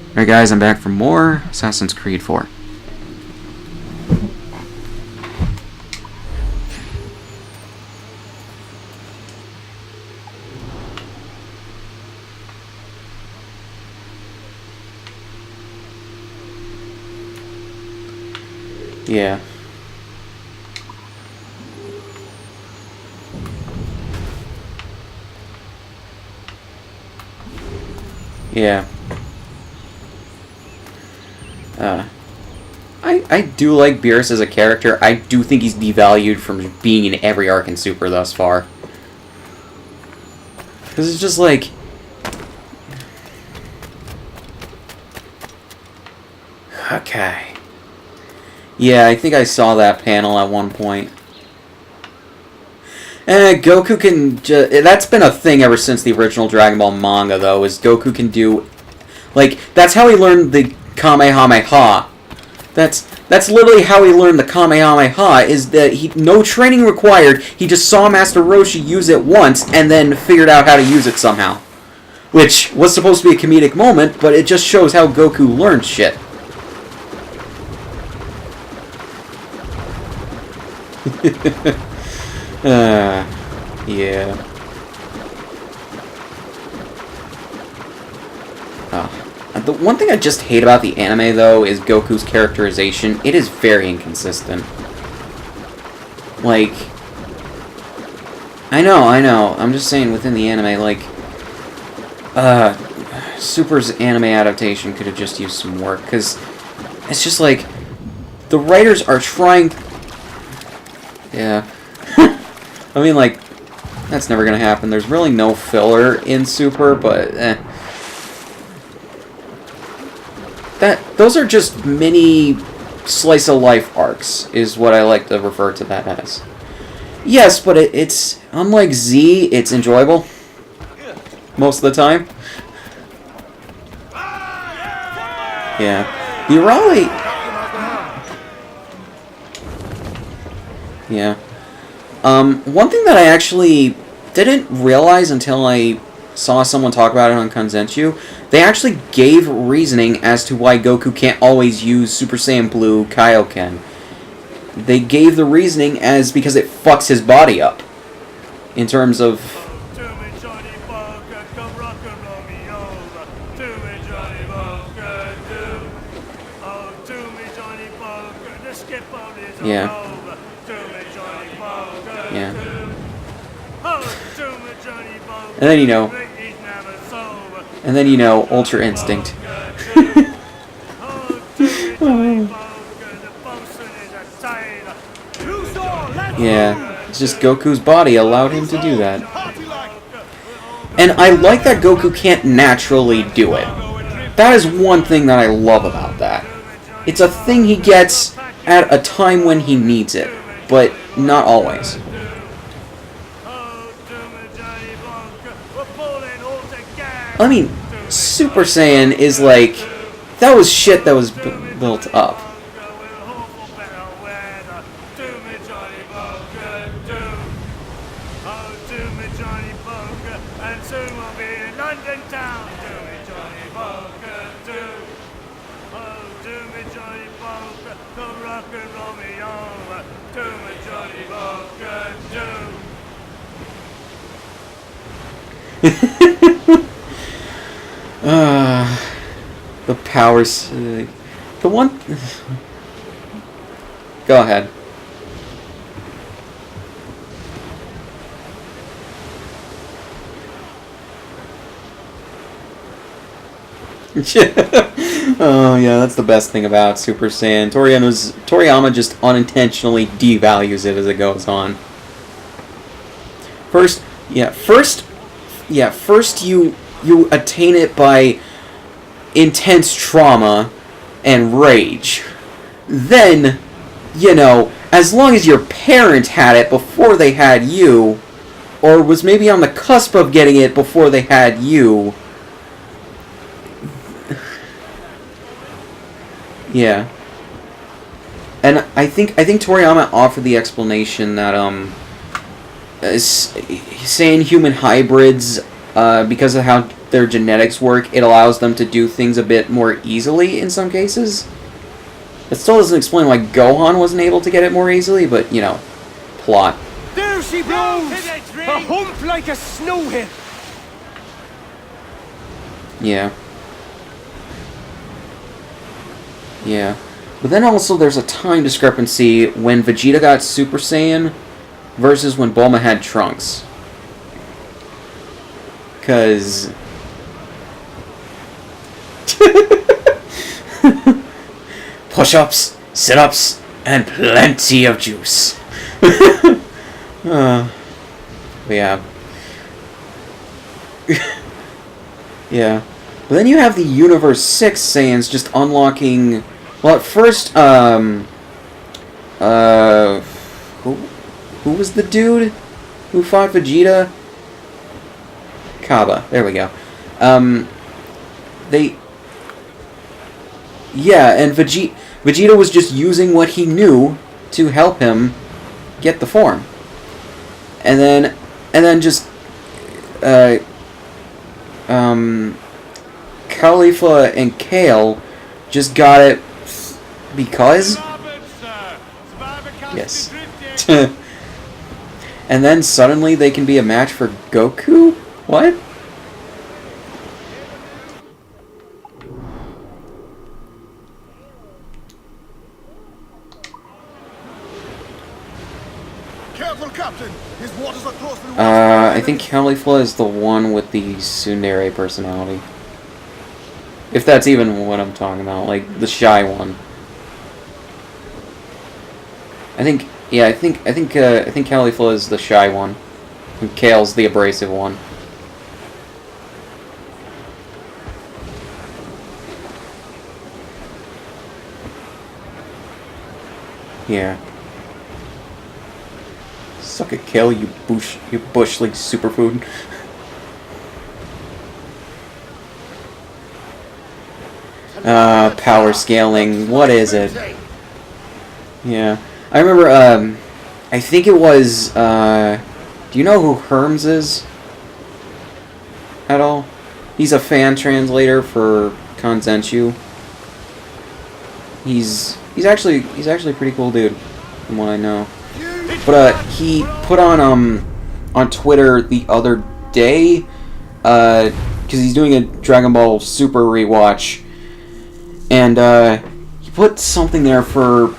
Alright guys, I'm back for more Assassin's Creed 4. Yeah. Yeah. I do like Beerus as a character. I do think he's devalued from being in every arc in Super thus far. Because it's just like... Okay. Yeah, I think I saw that panel at one point. Goku can that's been a thing ever since the original Dragon Ball manga, though, is Goku can do... Like, that's how he learned the Kamehameha. That's literally how he learned the Kamehameha, is that no training required, he just saw Master Roshi use it once, and then figured out how to use it somehow. Which was supposed to be a comedic moment, but it just shows how Goku learned shit. Yeah. The one thing I just hate about the anime, though, is Goku's characterization. It is very inconsistent. Like... I know. I'm just saying within the anime, like... Super's anime adaptation could have just used some work, because it's just like... The writers are trying... Yeah. I mean, like... That's never gonna happen. There's really no filler in Super, but... Those are just mini slice-of-life arcs, is what I like to refer to that as. Yes, but it's... Unlike Z, it's enjoyable. Most of the time. Yeah. The Raleigh... Yeah. One thing that I actually didn't realize until I saw someone talk about it on Kanzenshuu, they actually gave reasoning as to why Goku can't always use Super Saiyan Blue Kaioken. They gave the reasoning as because it fucks his body up. In terms of... Yeah. Yeah. And then, you know, Ultra Instinct. Yeah, it's just Goku's body allowed him to do that. And I like that Goku can't naturally do it. That is one thing that I love about that. It's a thing he gets at a time when he needs it, but not always. I mean, Super Saiyan is like... That was shit that was built up. The powers... the one... Go ahead. Oh yeah, that's the best thing about Super Saiyan. Toriyama just unintentionally devalues it as it goes on. First you attain it by intense trauma and rage. Then, you know, as long as your parent had it before they had you, or was maybe on the cusp of getting it before they had you, yeah. And I think Toriyama offered the explanation that saying human hybrids, because of how their genetics work, it allows them to do things a bit more easily in some cases. It still doesn't explain why Gohan wasn't able to get it more easily, but, you know, plot. There she blows! A hump like a snow head! Yeah. Yeah. But then also there's a time discrepancy when Vegeta got Super Saiyan versus when Bulma had Trunks. Because... push-ups, sit-ups, and plenty of juice. Yeah. Yeah. But then you have the Universe 6 Saiyans just unlocking... Well, at first, who was the dude who fought Vegeta? Kaba. There we go. Yeah, and Vegeta was just using what he knew to help him get the form. And then just, Khalifa and Kale just got it because... Yes. And then suddenly they can be a match for Goku? What? Careful, Captain. His waters are closely watched. I think Khalifa is the one with the tsundere personality. If that's even what I'm talking about, like the shy one. I think Khalifa is the shy one, and Kale's the abrasive one. Yeah. Suck it, Kale, you bush league superfood. Power scaling. What is it? Yeah. I remember, I think it was, do you know who Herms is? At all? He's a fan translator for Kanzenshu. He's actually a pretty cool dude, from what I know. But, he put on Twitter the other day, because he's doing a Dragon Ball Super rewatch, and, he put something there for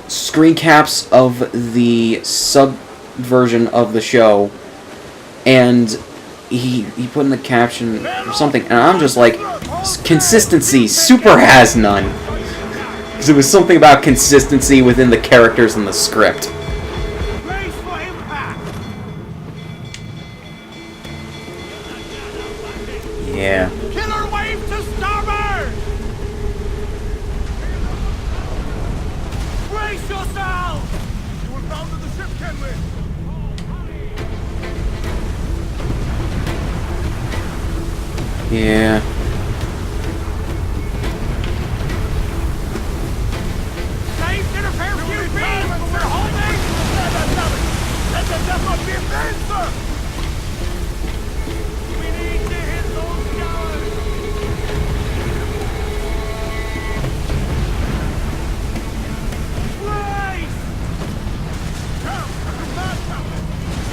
screen caps of the sub version of the show, and he put in the caption or something, and I'm just like, consistency, Super has none. Because it was something about consistency within the characters in the script. Yeah. Killer wave to starboard! Brace yourselves! You will bound to the ship, Kenway! Yeah. Safe to repair few beams! We're holding! Let the devil be advanced, sir! We need to hit those guys!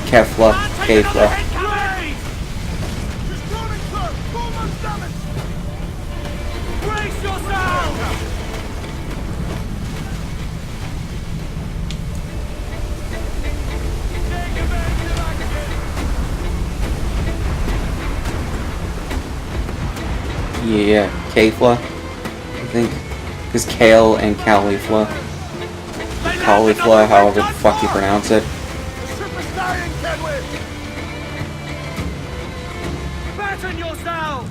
Kefla. Kefla. Brace yourself! Yeah, Kefla, I think. Because Kale and Caulifla. Caulifla, however the fuck you pronounce it. The ship is dying, Kenway! Batten yourselves!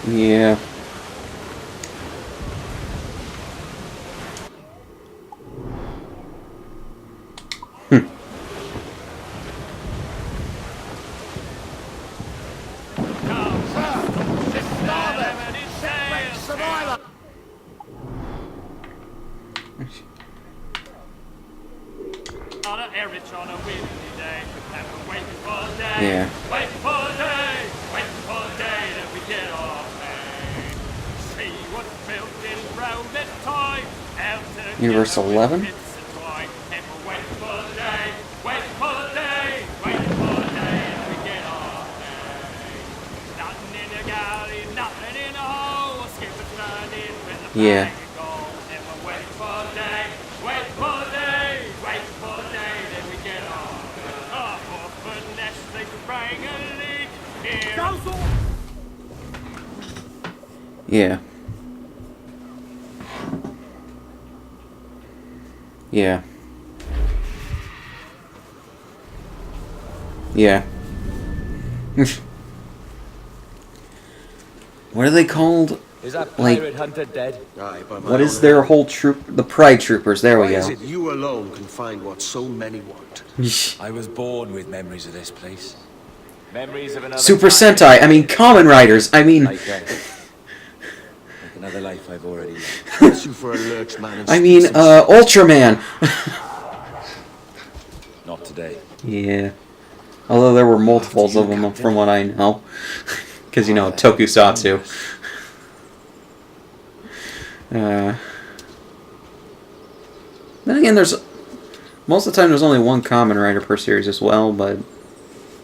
Yeah. rich on a windy day. And we're waiting for the day. Yeah. Waiting for the day. Waiting for the day that we get our pay. See what's built in rounded toy. Universe 11? And we're waiting for the day. Waiting for the day. Waiting for the day that we get our pay. Nothing in the galley, nothing in the hole. Skip the turning with the Yeah. bag of gold. And we're waiting for the day. Waiting for the day. Waiting for the day that we get our pay. Oh, for finesse, they could bring a leak here. Yeah. Yeah. Yeah. What are they called? Is that Like- pirate hunter dead? Aye, by my What is own their hand. whole troop? The Pride Troopers. There we Why is go. it you alone can find what so many want? I was born with memories of this place. Memories of another Super time. Sentai. I mean, Kamen Riders. I mean, Like death. Like another life I've already lived. Bless you for a lurch, man. And I mean, some- Ultraman. Not today. Yeah. Although there were multiples of them, from what I know, because you know Tokusatsu. Then again, there's most of the time there's only one Kamen Rider per series as well, but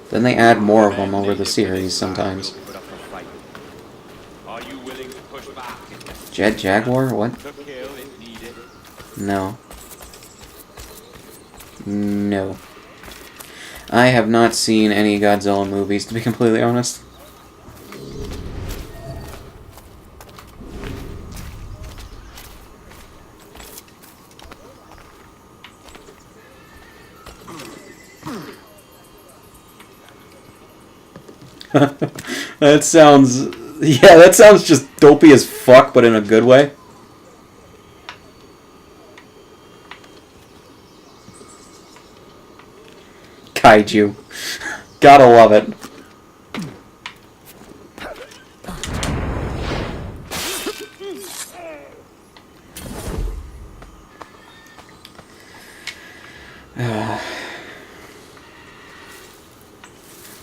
then they add more of them over the series sometimes. Are you willing to push back? Jet Jaguar? What? To kill if needed. No. No. I have not seen any Godzilla movies, to be completely honest. That sounds... Yeah, that sounds just dopey as fuck, but in a good way. Kaiju. Gotta love it.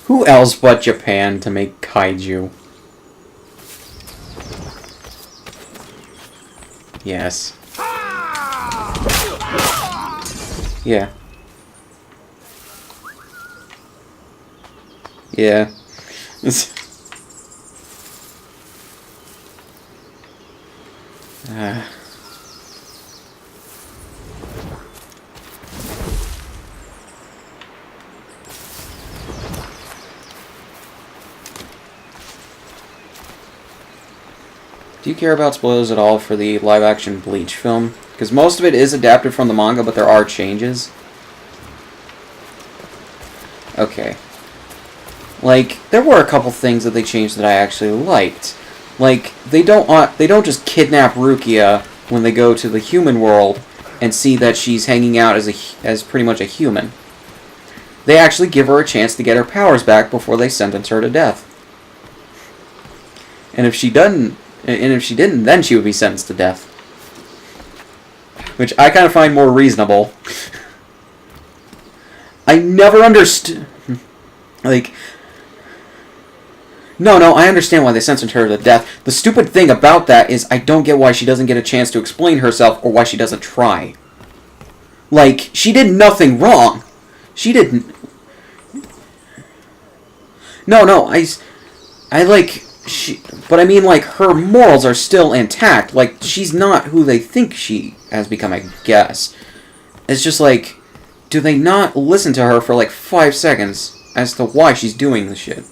Who else but Japan to make kaiju? Yes. Yeah. Yeah. uh. Do you care about spoilers at all for the live-action Bleach film? Because most of it is adapted from the manga, but there are changes. Okay. Like, there were a couple things that they changed that I actually liked. Like, they don't just kidnap Rukia when they go to the human world and see that she's hanging out as pretty much a human. They actually give her a chance to get her powers back before they sentence her to death. And if she didn't, then she would be sentenced to death. Which I kind of find more reasonable. I never understood... Like... No, I understand why they sentenced her to death. The stupid thing about that is I don't get why she doesn't get a chance to explain herself or why she doesn't try. Like, she did nothing wrong. She didn't... No, I like... But I mean, like, her morals are still intact. Like, she's not who they think she has become, I guess. It's just like, do they not listen to her for like 5 seconds as to why she's doing this shit?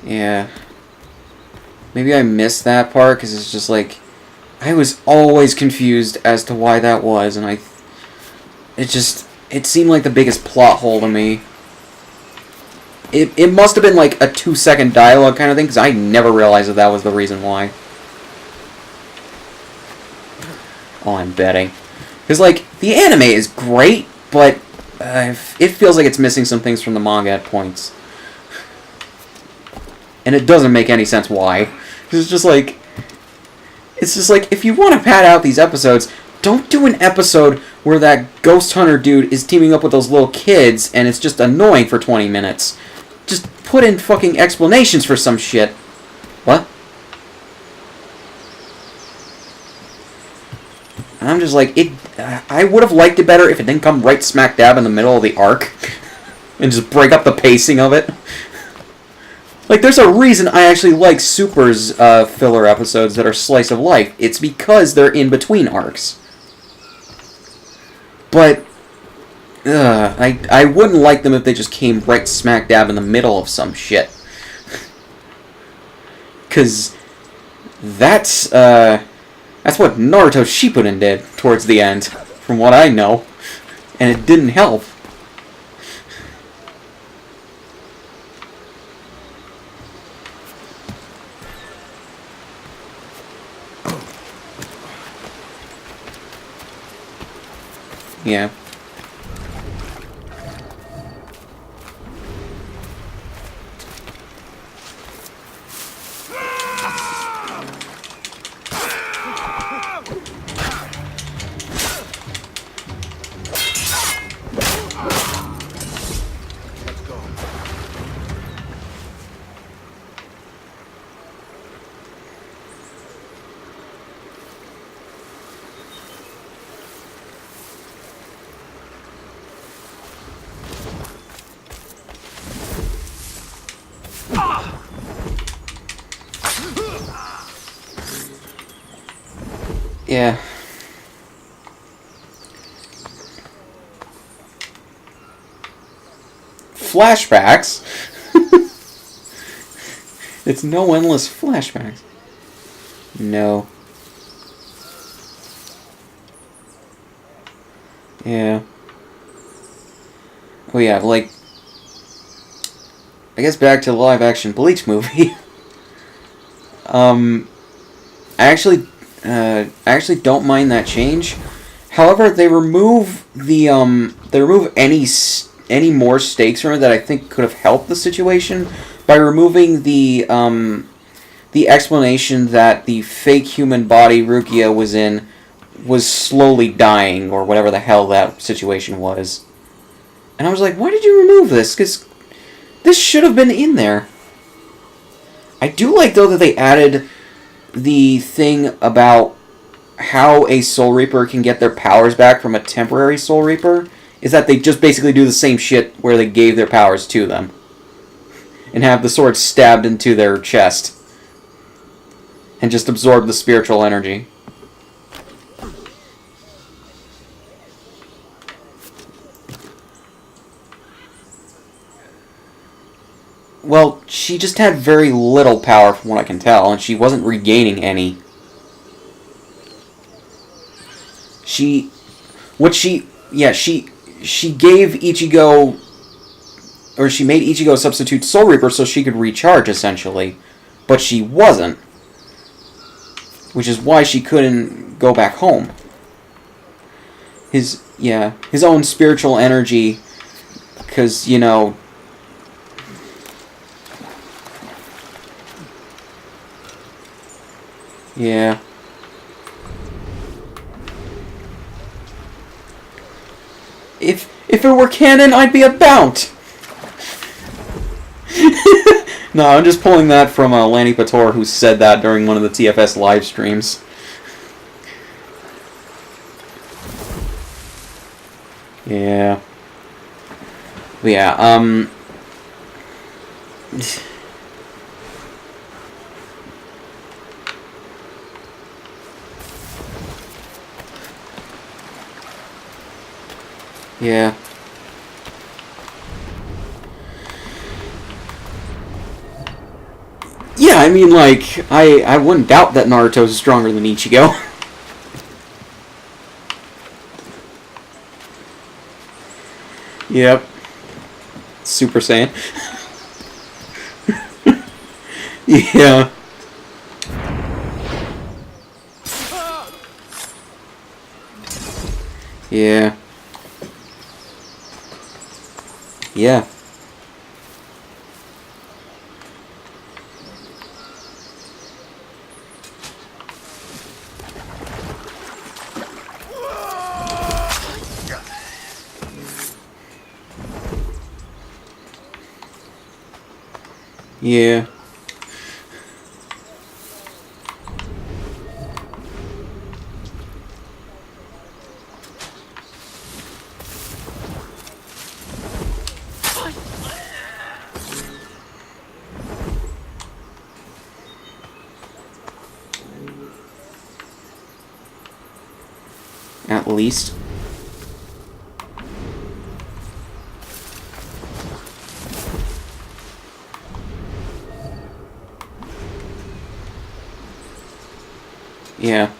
Yeah. Maybe I missed that part because it's just like I was always confused as to why that was, and it seemed like the biggest plot hole to me. It must have been like a 2-second dialogue kind of thing, because I never realized that was the reason why. Oh, I'm betting. Because, like, the anime is great, but it feels like it's missing some things from the manga at points. And it doesn't make any sense why. It's just like, if you want to pad out these episodes, don't do an episode where that ghost hunter dude is teaming up with those little kids and it's just annoying for 20 minutes. Just put in fucking explanations for some shit. What? And I'm just like, I would have liked it better if it didn't come right smack dab in the middle of the arc and just break up the pacing of it. Like, there's a reason I actually like Super's filler episodes that are slice of life. It's because they're in between arcs. But I wouldn't like them if they just came right smack dab in the middle of some shit. Cause that's what Naruto Shippuden did towards the end, from what I know, and it didn't help. Yeah. Yeah. Flashbacks? It's no endless flashbacks. No. Yeah. Oh yeah, like, I guess back to the live-action Bleach movie. I actually don't mind that change. However, they remove any more stakes from it that I think could have helped the situation by removing the explanation that the fake human body Rukia was in was slowly dying, or whatever the hell that situation was. And I was like, why did you remove this? Because this should have been in there. I do like, though, that they added the thing about how a Soul Reaper can get their powers back from a temporary Soul Reaper is that they just basically do the same shit where they gave their powers to them. And have the sword stabbed into their chest. And just absorb the spiritual energy. Well, she just had very little power from what I can tell, and she wasn't regaining any. She gave Ichigo, or she made Ichigo substitute Soul Reaper so she could recharge, essentially. But she wasn't. Which is why she couldn't go back home. His own spiritual energy, because, you know, yeah. If it were canon, I'd be a Bount! No, I'm just pulling that from Lanny Pator, who said that during one of the TFS live streams. Yeah. But yeah, yeah. Yeah, I mean, like, I wouldn't doubt that Naruto's stronger than Ichigo. Yep. Super Saiyan. Yeah. Yeah. Yeah. Yeah. At least. Yeah.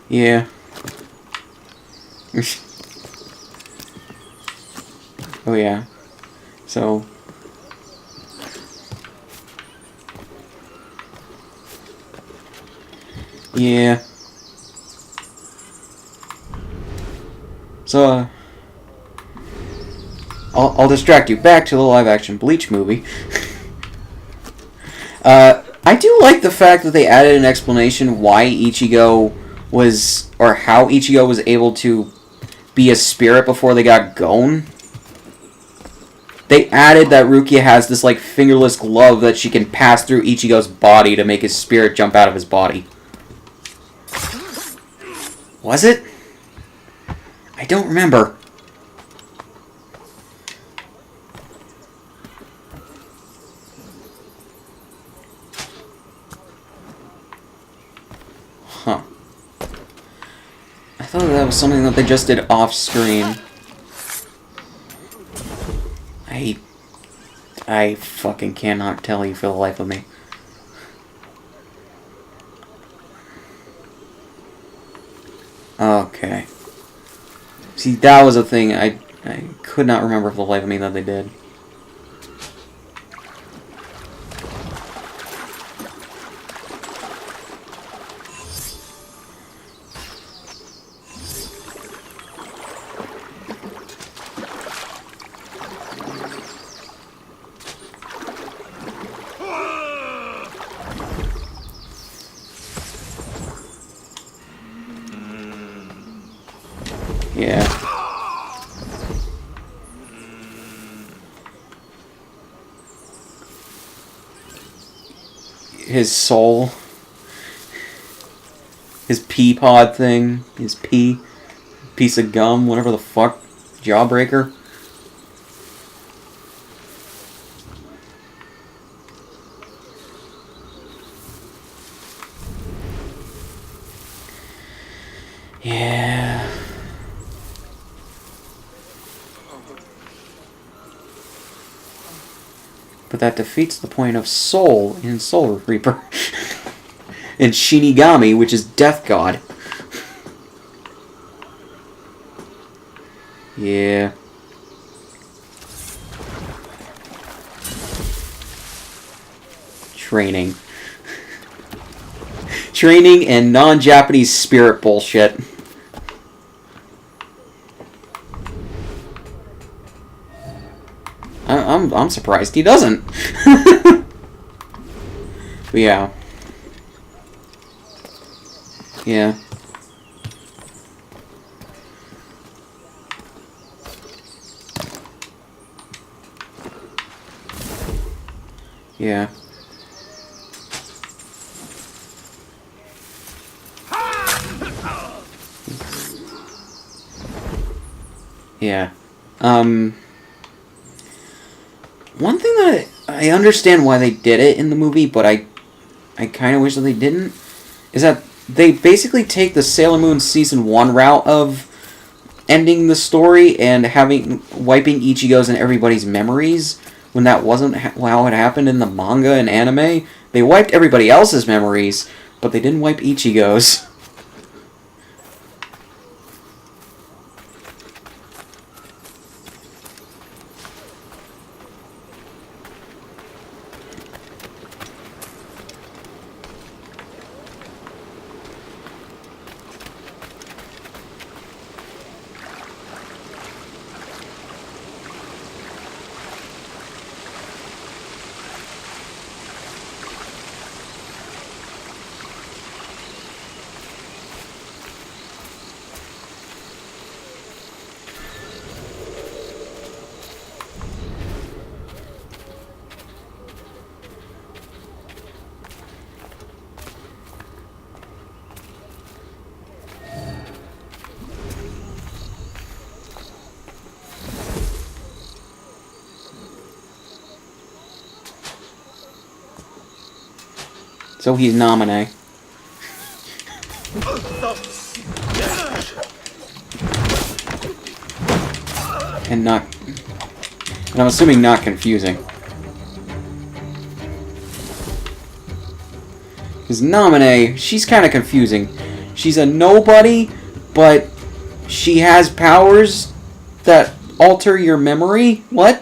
Yeah. Oh yeah. So. Yeah. So, I'll distract you back to the live-action Bleach movie. I do like the fact that they added an explanation why Ichigo was, or how Ichigo was able to be a spirit before they got Gon. They added that Rukia has this, like, fingerless glove that she can pass through Ichigo's body to make his spirit jump out of his body. Was it? I don't remember. Huh. I thought that was something that they just did off-screen. I fucking cannot tell you for the life of me. Okay. See, that was a thing I could not remember for the life of me that they did. Yeah. His soul. His pea pod thing. His pea. Piece of gum. Whatever the fuck. Jawbreaker. Yeah. But that defeats the point of soul in Soul Reaper. And Shinigami, which is Death God. Yeah. Training. Training and non-Japanese spirit bullshit. I'm surprised he doesn't. But yeah. Yeah. Yeah. Yeah. One thing that I understand why they did it in the movie, but I kind of wish that they didn't, is that they basically take the Sailor Moon Season 1 route of ending the story and wiping Ichigo's and everybody's memories when that wasn't how it happened in the manga and anime. They wiped everybody else's memories, but they didn't wipe Ichigo's. So he's Namine. And I'm assuming not confusing. Because Namine, she's kind of confusing. She's a nobody, but she has powers that alter your memory? What?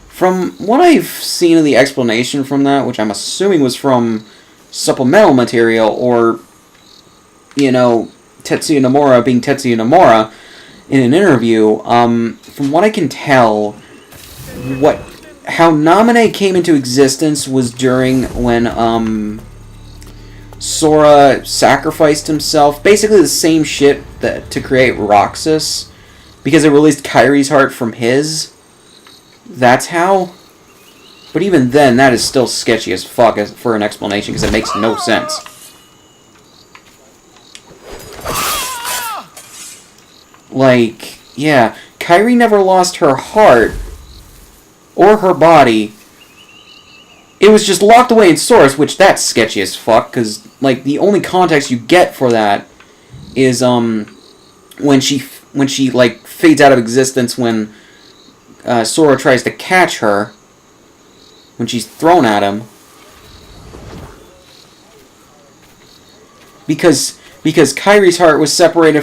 From what I've seen of the explanation from that, which I'm assuming was from supplemental material, or, you know, Tetsuya Nomura being Tetsuya Nomura in an interview, from what I can tell, how Namine came into existence was during when, Sora sacrificed himself. Basically the same shit to create Roxas, because it released Kairi's heart from his. That's how? But even then, that is still sketchy as fuck for an explanation, because it makes no sense. Like, yeah, Kairi never lost her heart, or her body. It was just locked away in Sora's, which that's sketchy as fuck, because, like, the only context you get for that is, when she, like, fades out of existence when Sora tries to catch her when she's thrown at him, because Kairi's heart was separated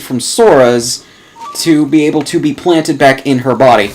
from Sora's to be able to be planted back in her body.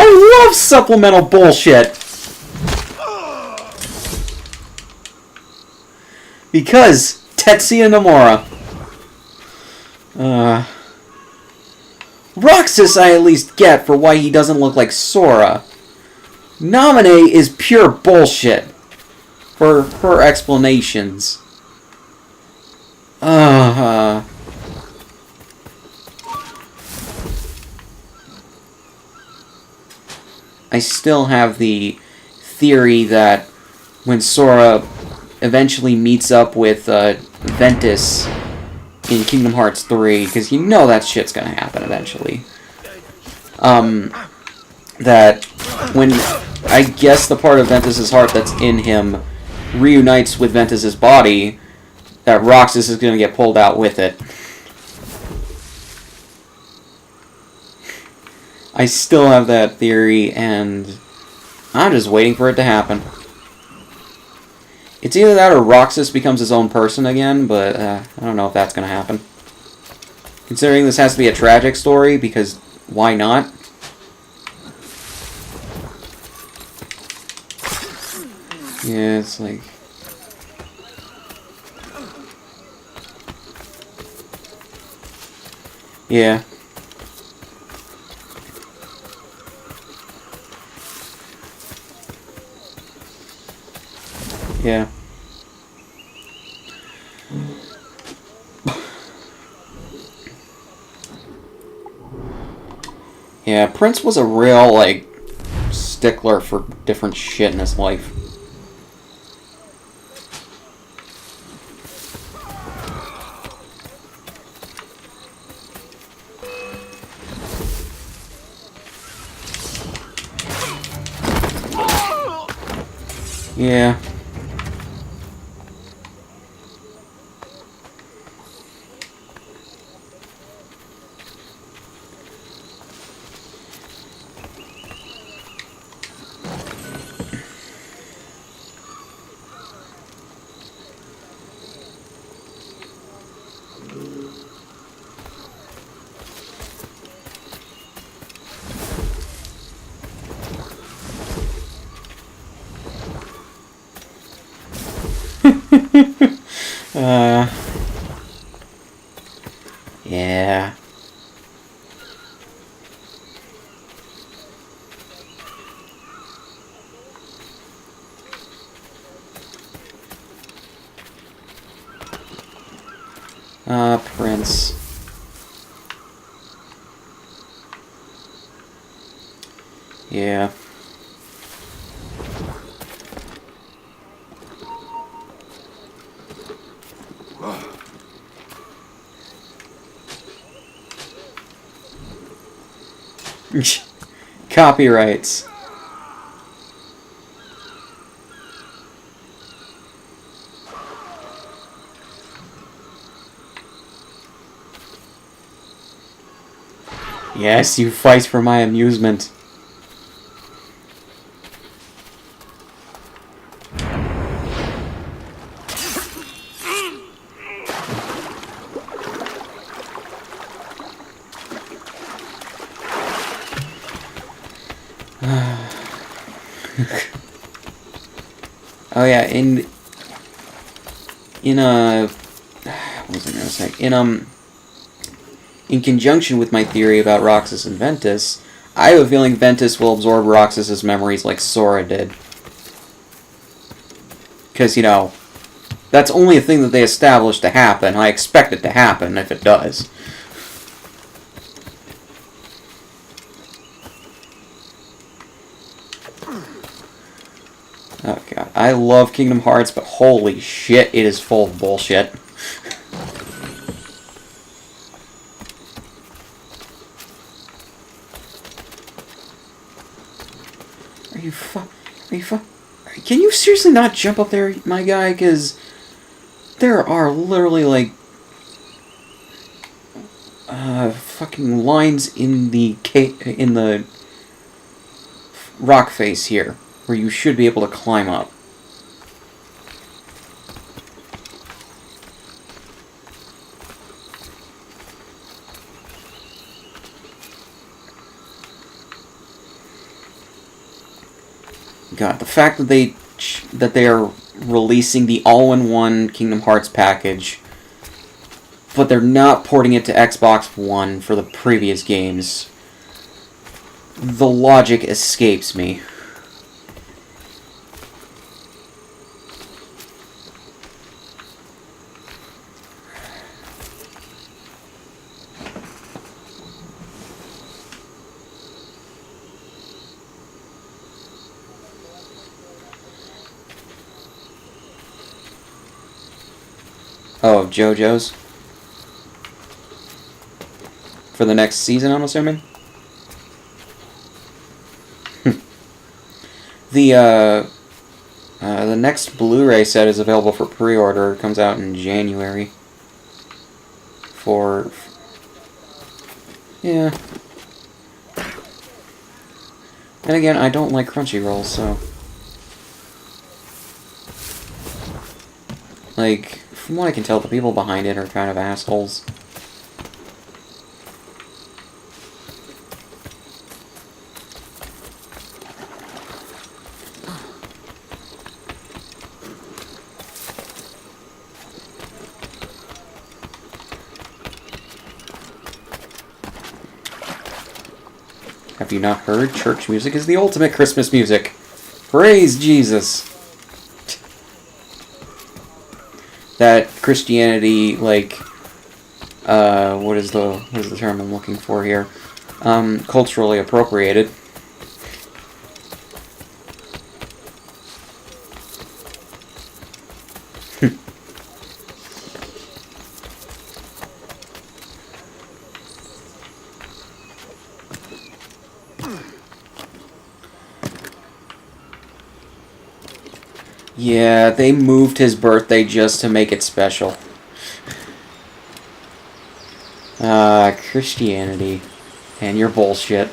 I love supplemental bullshit. Because Tetsuya Nomura. Roxas I at least get for why he doesn't look like Sora. Namine is pure bullshit for her explanations. I still have the theory that when Sora eventually meets up with Ventus in Kingdom Hearts 3, because you know that shit's gonna happen eventually, that when, I guess, the part of Ventus's heart that's in him reunites with Ventus's body, that Roxas is gonna get pulled out with it. I still have that theory, and I'm just waiting for it to happen. It's either that or Roxas becomes his own person again, but I don't know if that's going to happen. Considering this has to be a tragic story, because why not? Yeah, it's like... Yeah. Yeah. Yeah, Prince was a real, like, stickler for different shit in his life. Yeah. uh, yeah. Prince. Yeah. Copyrights. Yes, you fight for my amusement. Oh yeah, what was I gonna say? In conjunction with my theory about Roxas and Ventus, I have a feeling Ventus will absorb Roxas's memories like Sora did. Because, that's only a thing that they established to happen. I expect it to happen if it does. Oh god, I love Kingdom Hearts, but holy shit, it is full of bullshit. Can you seriously not jump up there, my guy? Because there are literally, like, fucking lines in the rock face here, where you should be able to climb up. God, the fact that they are releasing the all-in-one Kingdom Hearts package, but they're not porting it to Xbox One for the previous games. The logic escapes me. Oh, of JoJo's? For the next season, I'm assuming? The next Blu-ray set is available for pre-order. It comes out in January. Yeah. And again, I don't like Crunchyroll, so... Like, from what I can tell, the people behind it are kind of assholes. Have you not heard? Church music is the ultimate Christmas music. Praise Jesus. That Christianity, like, what is the term I'm looking for here? Culturally appropriated. Yeah, they moved his birthday just to make it special. Christianity. And your bullshit.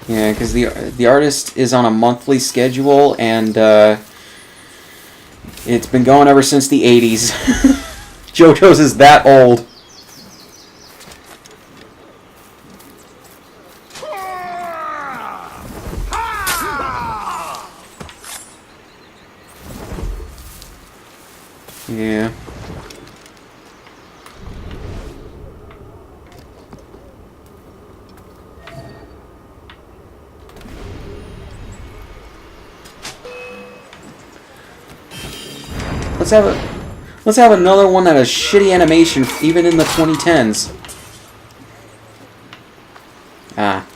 Yeah, because the artist is on a monthly schedule, and it's been going ever since the 80s. JoJo's is that old. Yeah. Let's have another one that has shitty animation, even in the 2010s. Ah.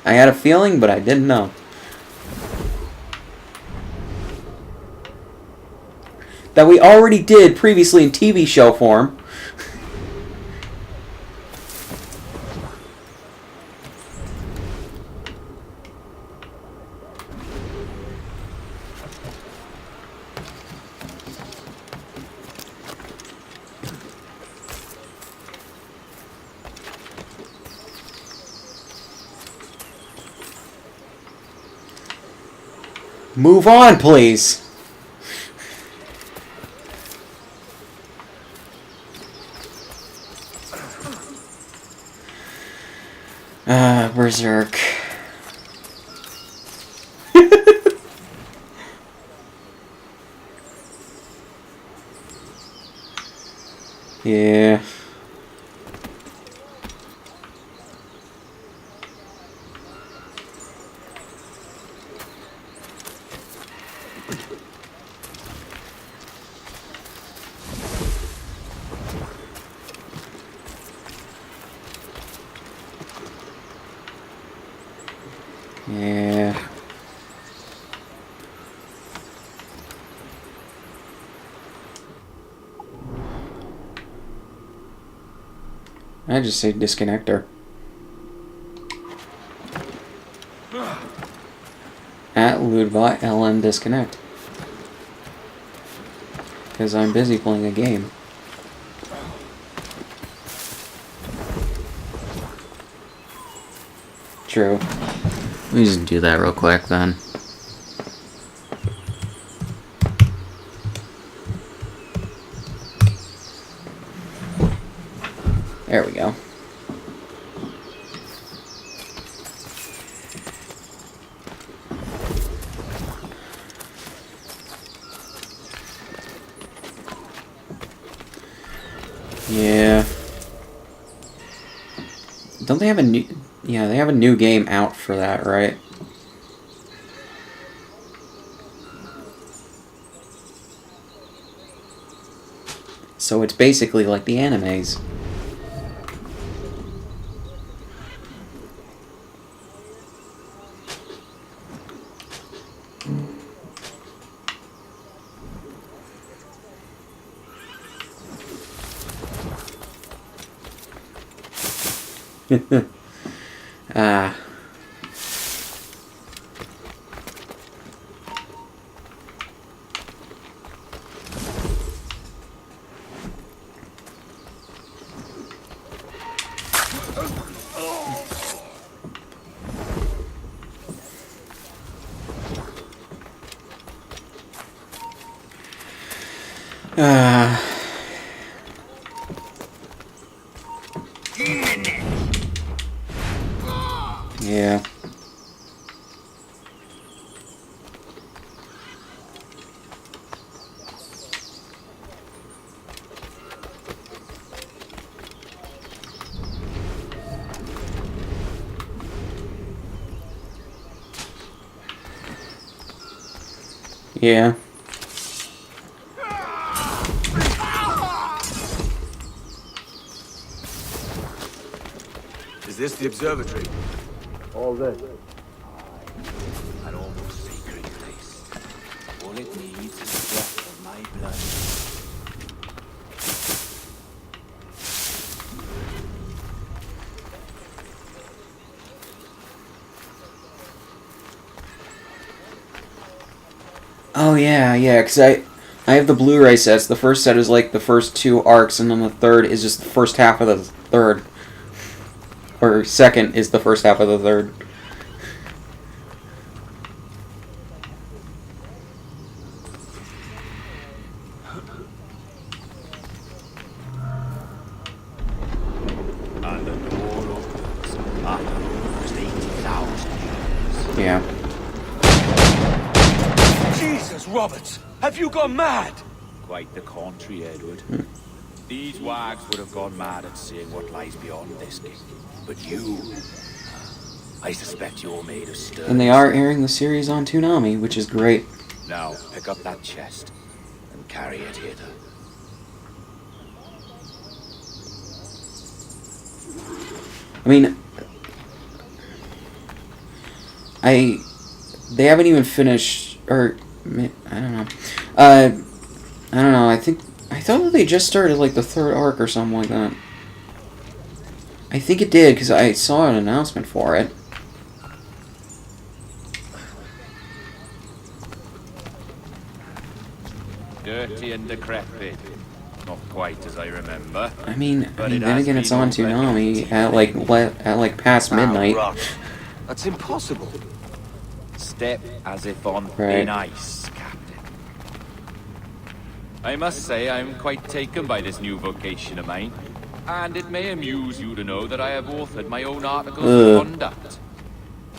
I had a feeling, but I didn't know. That we already did previously in TV show form. Move on, please. Berserk. Yeah. Yeah. I just say disconnect her. At Ludbot LM disconnect. Because I'm busy playing a game. True. Let me just do that real quick then. There we go. Yeah. Don't they have a new... Yeah, they have a new game out for that, right? So it's basically like the animes. Ah. Yeah. Yeah. Is this the observatory? All this. An almost sacred place. All it needs is a drop of my blood. Oh yeah, because I have the Blu-ray sets. The first set is like the first 2 arcs, and then the third is just the first half of the third. Or second is the first half of the third. And the door opens after almost 80,000 years. Yeah. Jesus, Roberts! Have you gone mad? Quite the contrary, Edward. These wags would have gone mad at seeing what lies beyond this gate. But you... I suspect you're made of stone. And they are airing the series on Toonami, which is great. Now, pick up that chest and carry it hither. I mean, they haven't even finished, or I don't know. I don't know. I thought that they just started like the 3rd arc or something like that. I think it did because I saw an announcement for it. Dirty and decrepit. Not quite as I remember. I mean But it then has again, it's been on opened Toonami since at like past midnight. Ah, rot. That's impossible. Step as if on Right. thin ice, Captain. I must say I'm quite taken by this new vocation of mine. And it may amuse you to know that I have authored my own articles of conduct.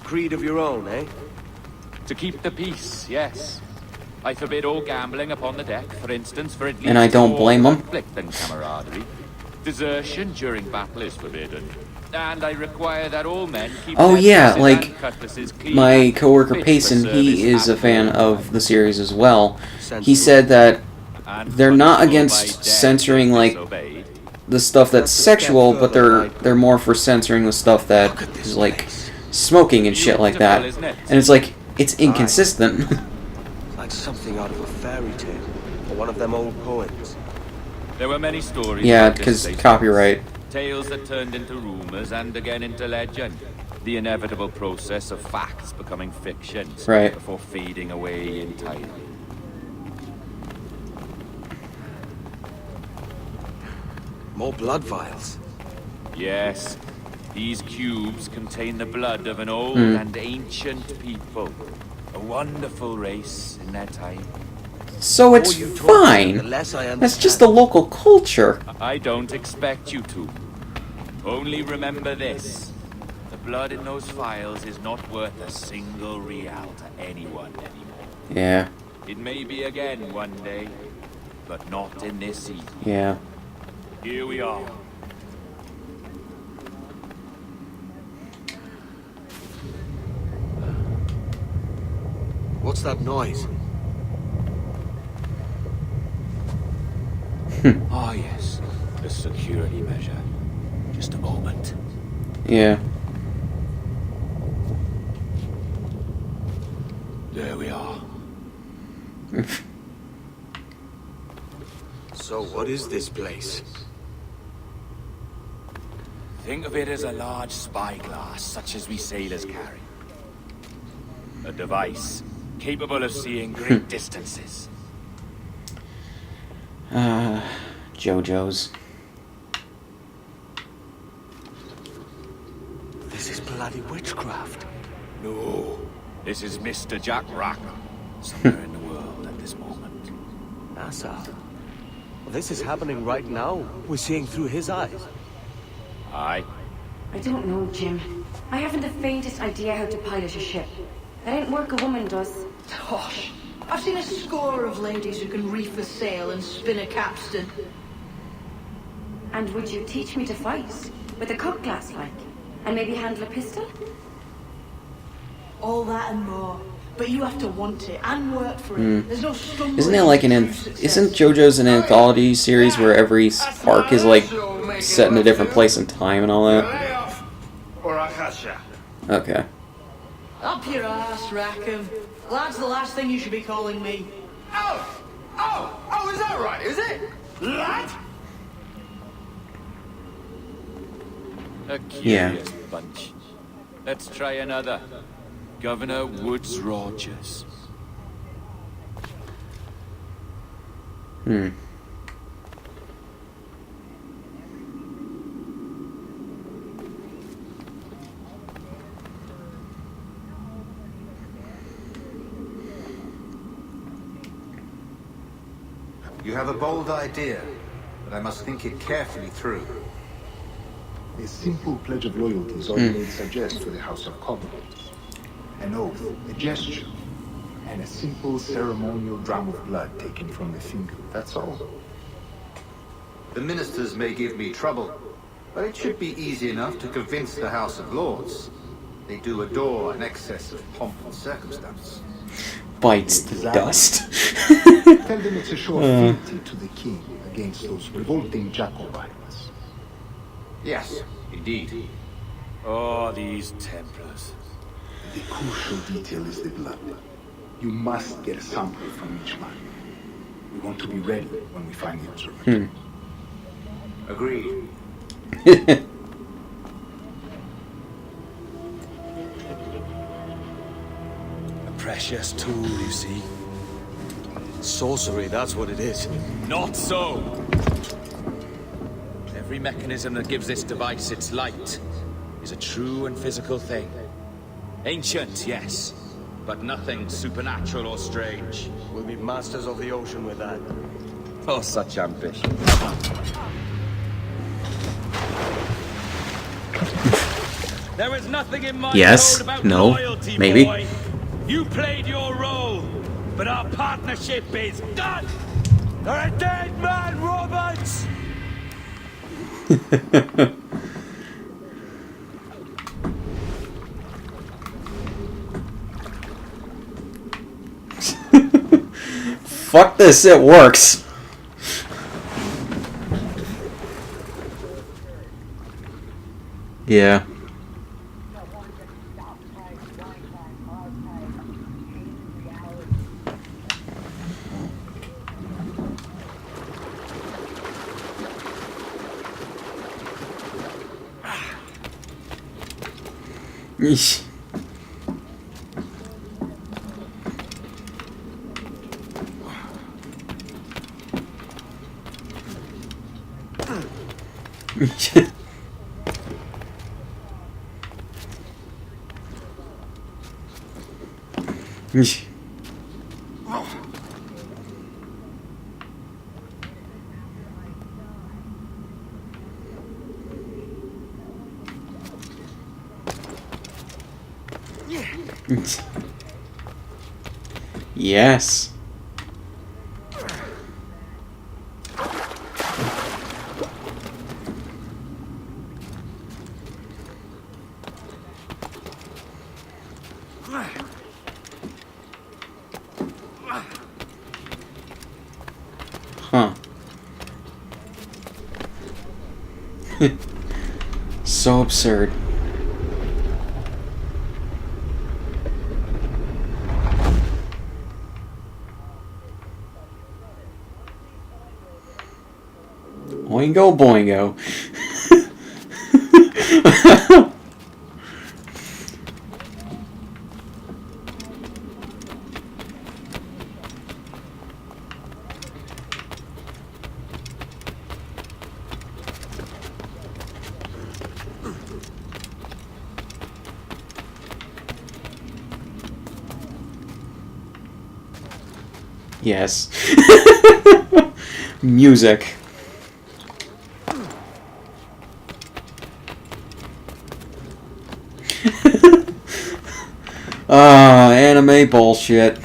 Creed of your own, eh? To keep the peace, yes. I forbid all gambling upon the deck, for instance, for at least And I don't all blame 'em. conflict and camaraderie. Desertion during battle is forbidden. And I require that all men keep Oh their yeah, purses like and cutlasses clean my and coworker fit for Payson, service he is a at fan war. of the series as well. He Sensible. said that And they're not punishable against by death censoring, if like, disobeyed. the stuff that's That's a step sexual, but further, they're more for censoring the stuff that Look at this is like place. smoking and shit like that. Beautiful, isn't it? And it's like it's inconsistent. Like something out of a fairy tale. Or one of them old poems. There were many stories. Yeah, like this because place. copyright. Tales that turned into rumors and again into legend. The inevitable process of facts becoming fictions Right. before fading away entirely. More blood vials. Yes, these cubes contain the blood of an old and ancient people. A wonderful race in their time. So it's The more you talk about it, fine. the less I That's just the understand. local culture. I don't expect you to. Only remember this. The blood in those files is not worth a single real to anyone anymore. Yeah, It may be again one day, but not in this season. yeah. Here we are. What's that noise? Ah, yes. The security measure. Just a moment. Yeah. There we are. So what is this place? Think of it as a large spyglass, such as we sailors carry. A device capable of seeing great distances. JoJo's. This is bloody witchcraft. No, this is Mr. Jack Rackham, somewhere in the world at this moment. Asa. Well, this is happening right now. We're seeing through his eyes. Aye. I don't know, Jim. I haven't the faintest idea how to pilot a ship. That ain't work a woman does. Tosh. I've seen a score of ladies who can reef a sail and spin a capstan. And would you teach me to fight? With a cut glass, like? And maybe handle a pistol? All that and more. but you have to want it and work for it. There's no stumbling. Isn't it like isn't JoJo's an anthology series where every arc is like set in a different place in time and all that? Lay off, or I'll catch ya. Okay. Up your ass, Rackham. That's the last thing you should be calling me. Oh, is that right, is it? Lad? A curious bunch. Let's try another. Governor Woods Rogers. You have a bold idea, but I must think it carefully through. A simple pledge of loyalty is all you need suggest to the House of Commons. An oath, a gesture, and a simple ceremonial drop of blood taken from the finger. That's all. The ministers may give me trouble, but it should be easy enough to convince the House of Lords. They do adore an excess of pomp and circumstance. Bites the dust. Tell them it's a show of fealty to the king against those revolting Jacobites. Yes, indeed. Oh, these Templars. The crucial detail is the blood. You must get a sample from each man. We want to be ready when we find the observatory. Agreed. A precious tool, you see. Sorcery, that's what it is. Not so! Every mechanism that gives this device its light is a true and physical thing. Ancient, yes, but nothing supernatural or strange. We'll be masters of the ocean with that. Oh, such ambition. There is nothing in my Yes, code about no, loyalty, maybe. boy. You played your role, but our partnership is done! You're a dead man, Roberts! Fuck this, it works. Yeah. Yeesh. Yeesh. Yes. Huh. So absurd. Oingo boingo. Yes. Music. Anime bullshit.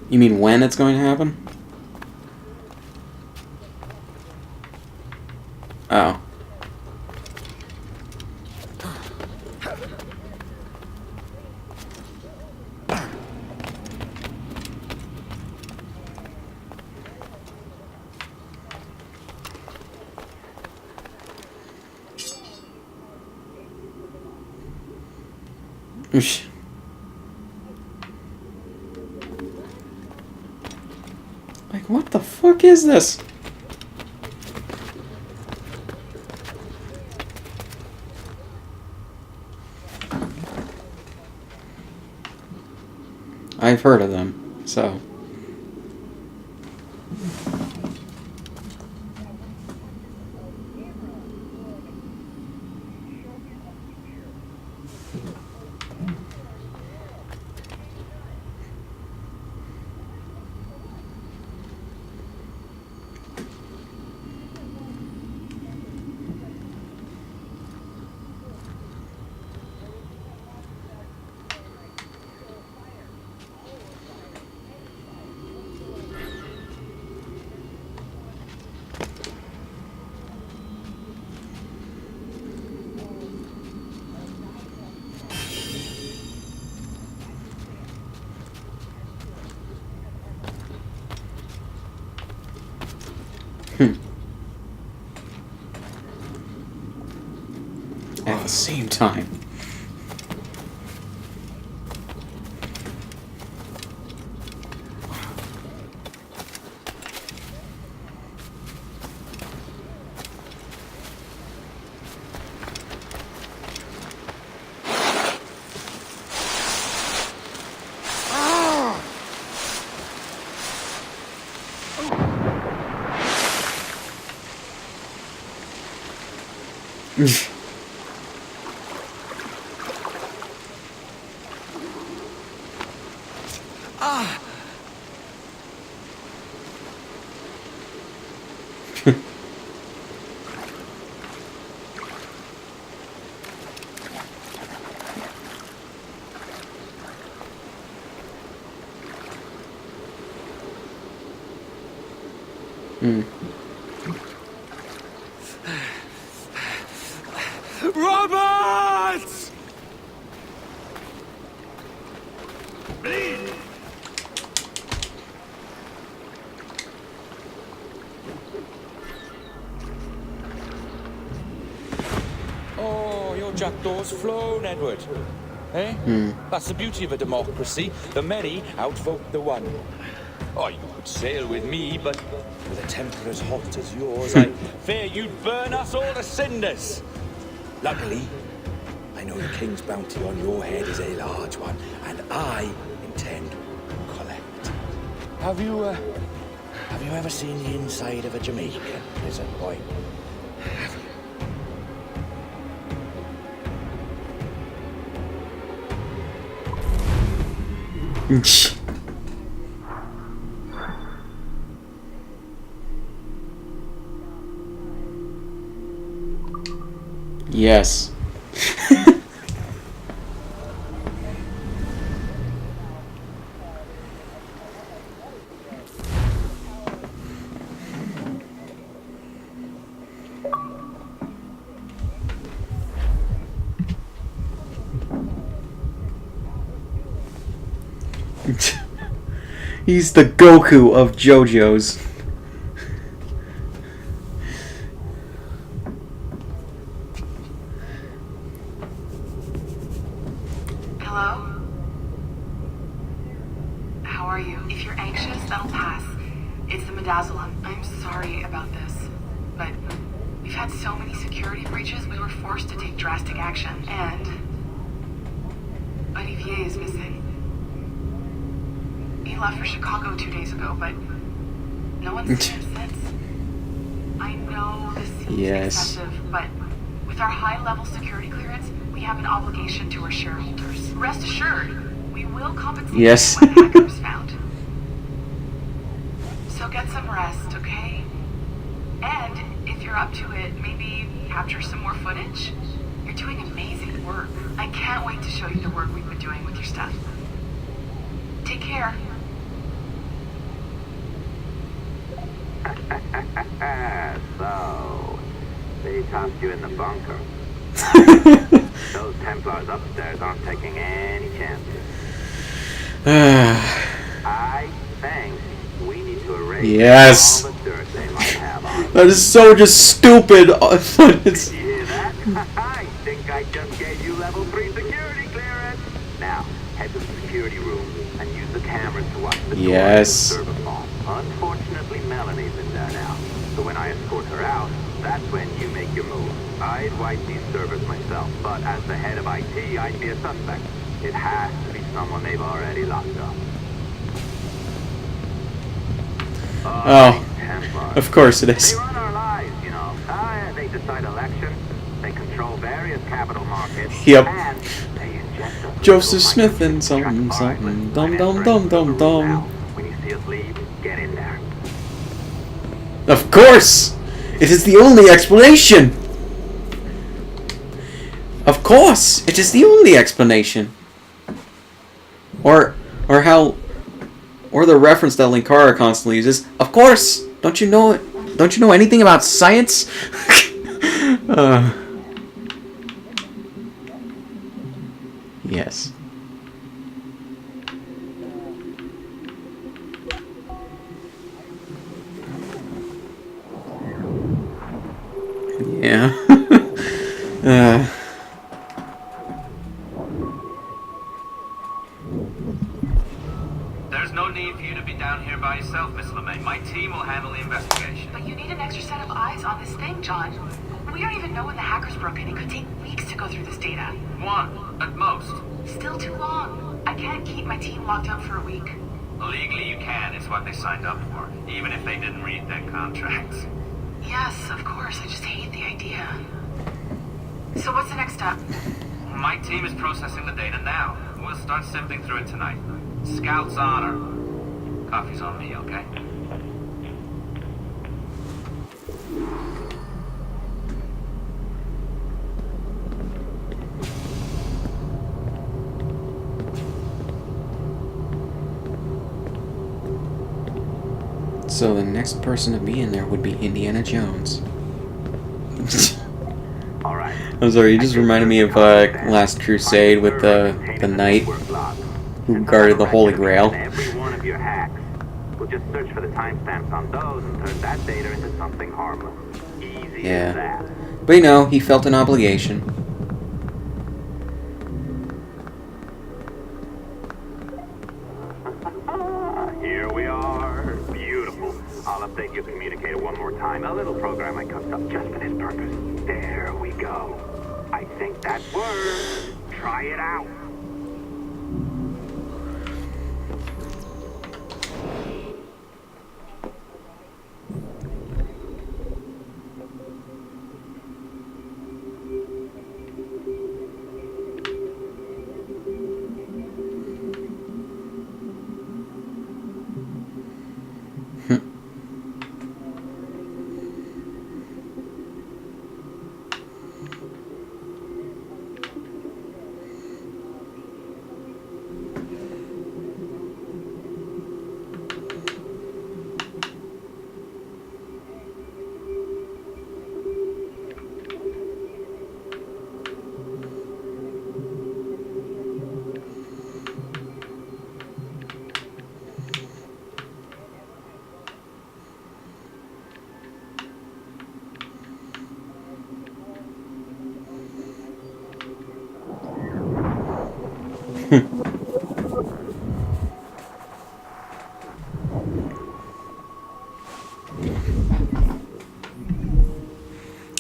You mean when it's going to happen? Oh. Oosh. Like, what the fuck is this? I've heard of them, so. At the same time. Roberts! Oh, your jackdaw's flown, Edward. Eh? That's the beauty of a democracy. The many outvote the one. Oh, you could sail with me, but with a temper as hot as yours, I fear you'd burn us all to cinders. Luckily, I know the king's bounty on your head is a large one, and I intend to collect. Have you ever seen the inside of a Jamaican, lizard boy? Have you? Yes. He's the Goku of JoJo's. Hello? How are you? If you're anxious, that'll pass. It's the midazolam. I'm sorry about this, but we've had so many security breaches, we were forced to take drastic action. And Olivier is missing. He left for Chicago 2 days ago, but no one's seen him since. I know this seems excessive, but with our high-level security clearance, we have an obligation to our shareholders. Rest assured, we will compensate you when the hacker is found. So get some rest, okay? And if you're up to it, maybe capture some more footage? You're doing amazing work. I can't wait to show you the work we've been doing with your stuff. Take care. So, they tossed you in the bunker. Those Templars upstairs aren't taking any chances. I think we need to erase Yes. all the dirt they might have on us. That is so just stupid. It's, You hear that? I think I just gave you level 3 security clearance. Now, head to the security room and use the cameras to watch the yes. door to the server phone. Unfortunately, Melanie's in there now. So when I escort her out, that's when you make your move. I'd wipe these servers myself, but as the head of IT, I'd be a suspect. It has to be someone they've already locked up. Oh, of course it is. They run our lives, you know. They decide elections, they control various capital markets, Yep. and they inject us. Joseph Smith and something, something, dum dum dum dum dum. When you see us leave, get in there. Of course! It is the only explanation! Of course! It is the only explanation! Or how... Or the reference that Linkara constantly uses. Of course! Don't you know anything about science? Yes. Yeah. There's no need for you to be down here by yourself, Miss LeMay. My team will handle the investigation. But you need an extra set of eyes on this thing, John. We don't even know when the hackers broke in. It could take weeks to go through this data. One, at most. Still too long. I can't keep my team locked up for a week. Legally you can, it's what they signed up for, even if they didn't read their contracts. Yes, of course. I just hate the idea. So what's the next step? My team is processing the data now. We'll start sifting through it tonight. Scout's honor. Coffee's on me, okay? So the next person to be in there would be Indiana Jones. Alright. I'm sorry, you just reminded me of Last Crusade with the knight who guarded the Holy Grail. Every one of your hacks. We'll just search for the timestamps on those and turn that data into something harmless. Easy as that. But you know, he felt an obligation. Here we are. Beautiful. I'll update your communicator one more time. A little program I cooked up just for this purpose. There we go. I think that works. Try it out.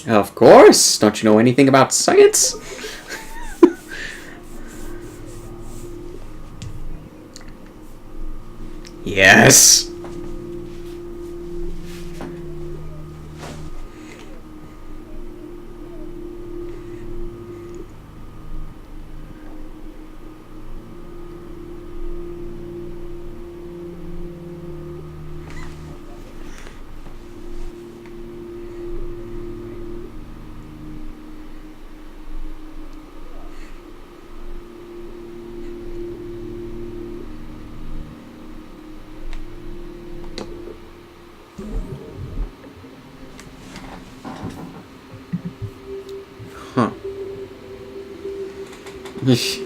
Of course! Don't you know anything about science? Yes! because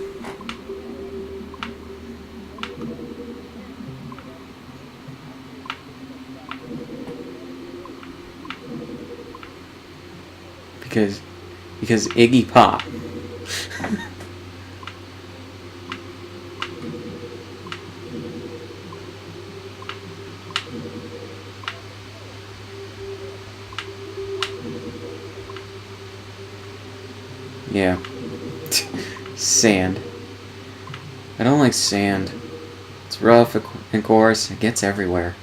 Iggy Pop. Yeah. Sand. I don't like sand. It's rough and coarse. It gets everywhere.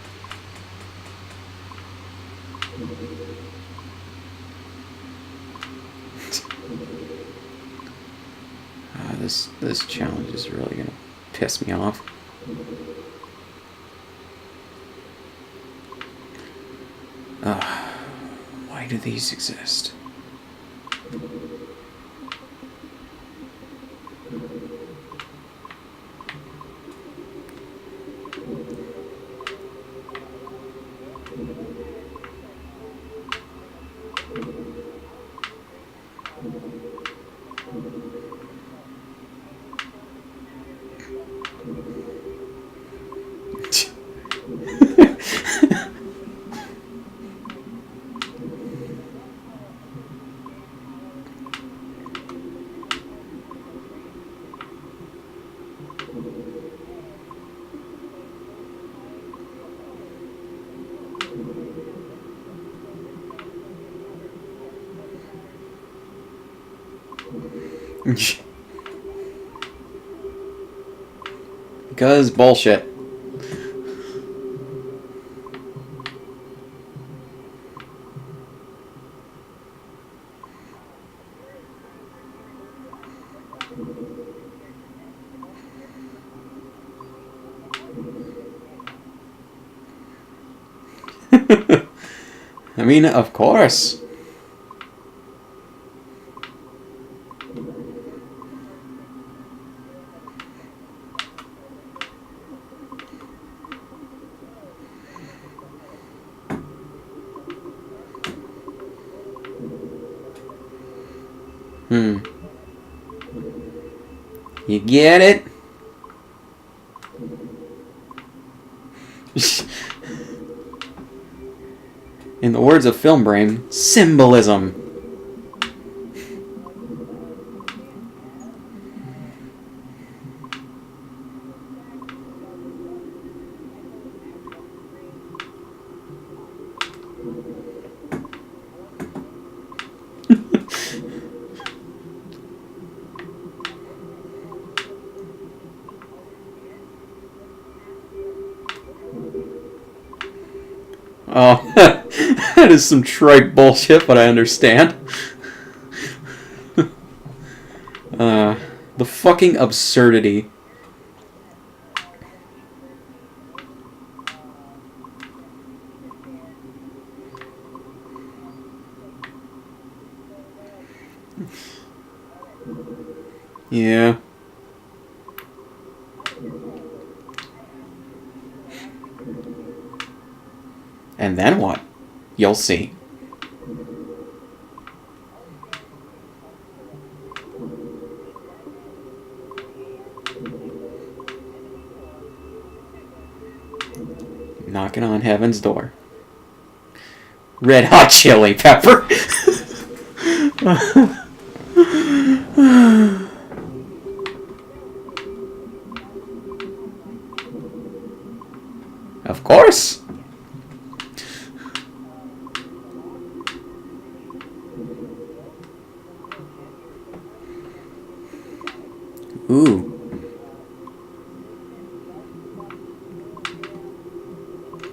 This challenge is really gonna piss me off. Why do these exist? Because bullshit. I mean, of course. You get it? In the words of Film Brain, symbolism. Oh, that is some trite bullshit, but I understand. The fucking absurdity. Yeah. And then what? You'll see. Knocking on heaven's door. Red Hot Chili Pepper. Of course. Ooh.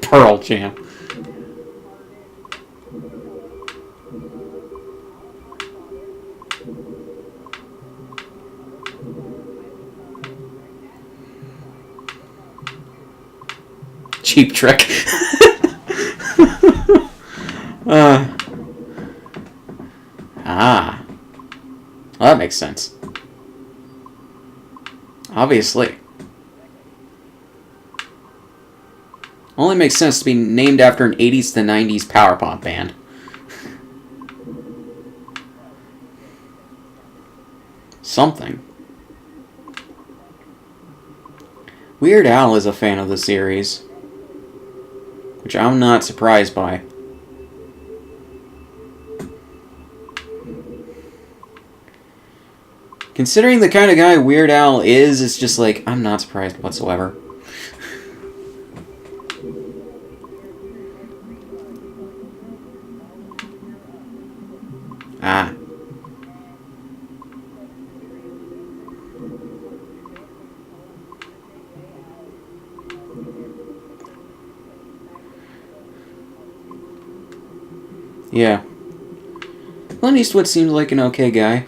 Pearl Jam. Cheap Trick. Well, that makes sense. Obviously. Only makes sense to be named after an 80s to 90s power pop band. Something. Weird Al is a fan of the series, which I'm not surprised by. Considering the kind of guy Weird Al is, it's just like, I'm not surprised whatsoever. Ah. Yeah. Clint Eastwood seems like an okay guy.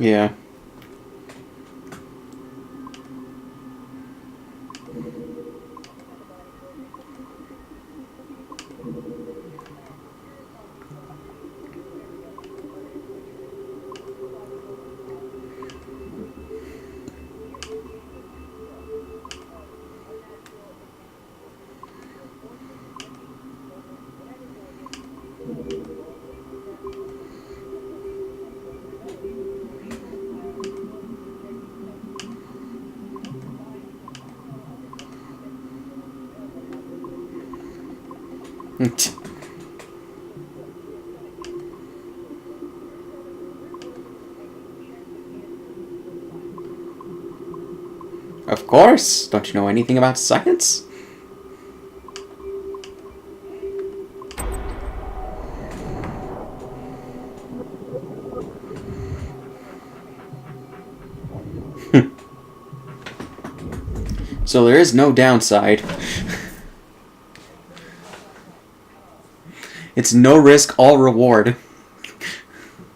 Yeah. Of course! Don't you know anything about science? So there is no downside. It's no risk, all reward.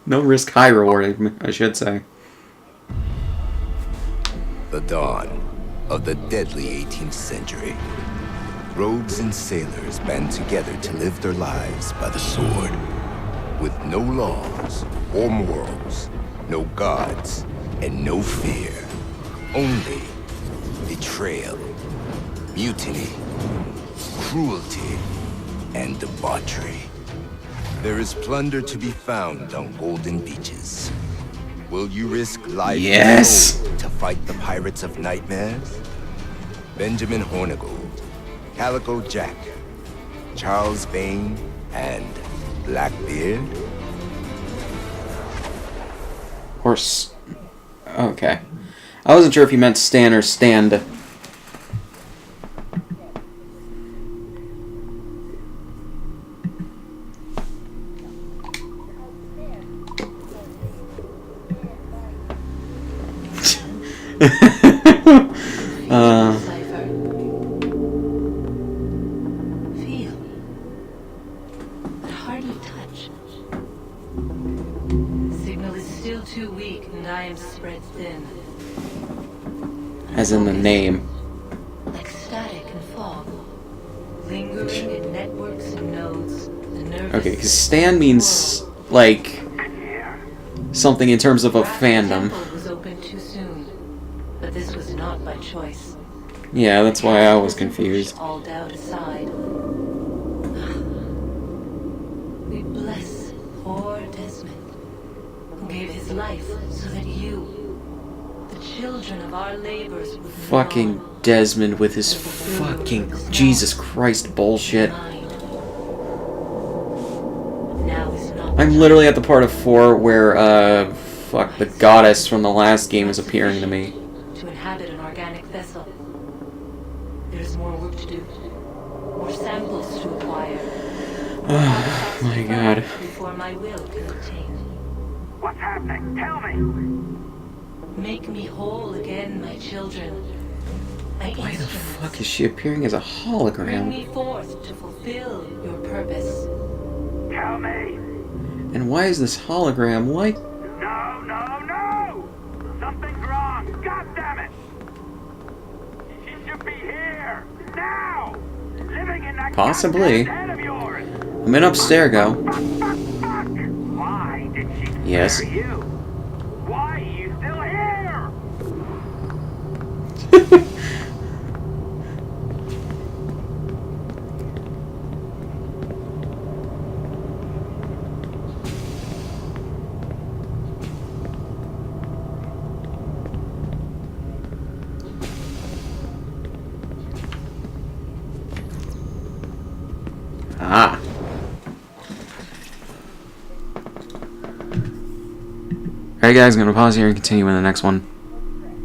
No risk, high reward, I should say. The dawn of the deadly 18th century. Rogues and sailors band together to live their lives by the sword. With no laws or morals, no gods, and no fear. Only betrayal, mutiny, cruelty, and debauchery. There is plunder to be found on golden beaches. Will you risk life and soul to fight the pirates of nightmares? Benjamin Hornigold, Calico Jack, Charles Vane, and Blackbeard? Horse. Okay. I wasn't sure if you meant Stan or Stand. Feel. But hardly touch. Signal is still too weak, and I am spread thin. As in the name. Like static and fog. Lingering in networks and nodes. The nervous Okay, because Stan means, like, something in terms of a fandom. temple was opened too soon. But this was not by choice. Yeah, that's why I was confused. All doubt aside. We bless poor Desmond, who gave his life so that you, the children of our labors, would Fucking Desmond with his fucking Jesus Christ bullshit. I'm literally at the part of 4 where, fuck, the goddess from the last game is appearing to me. to inhabit an organic vessel. There is more work to do. More samples to acquire. Oh my god. Before my will can obtain. What's happening? Tell me! Make me whole again, my children. My Why the instruments. fuck is she appearing as a Bring hologram? me forth to fulfill your purpose. Tell me! And why is this hologram like... No, no, no! Something's wrong! God damn it! She should be here! Possibly. I'm in upstairs, go. Why did she Yes. scare you? Why are you still here? Ah. Alright guys, I'm going to pause here and continue in the next one.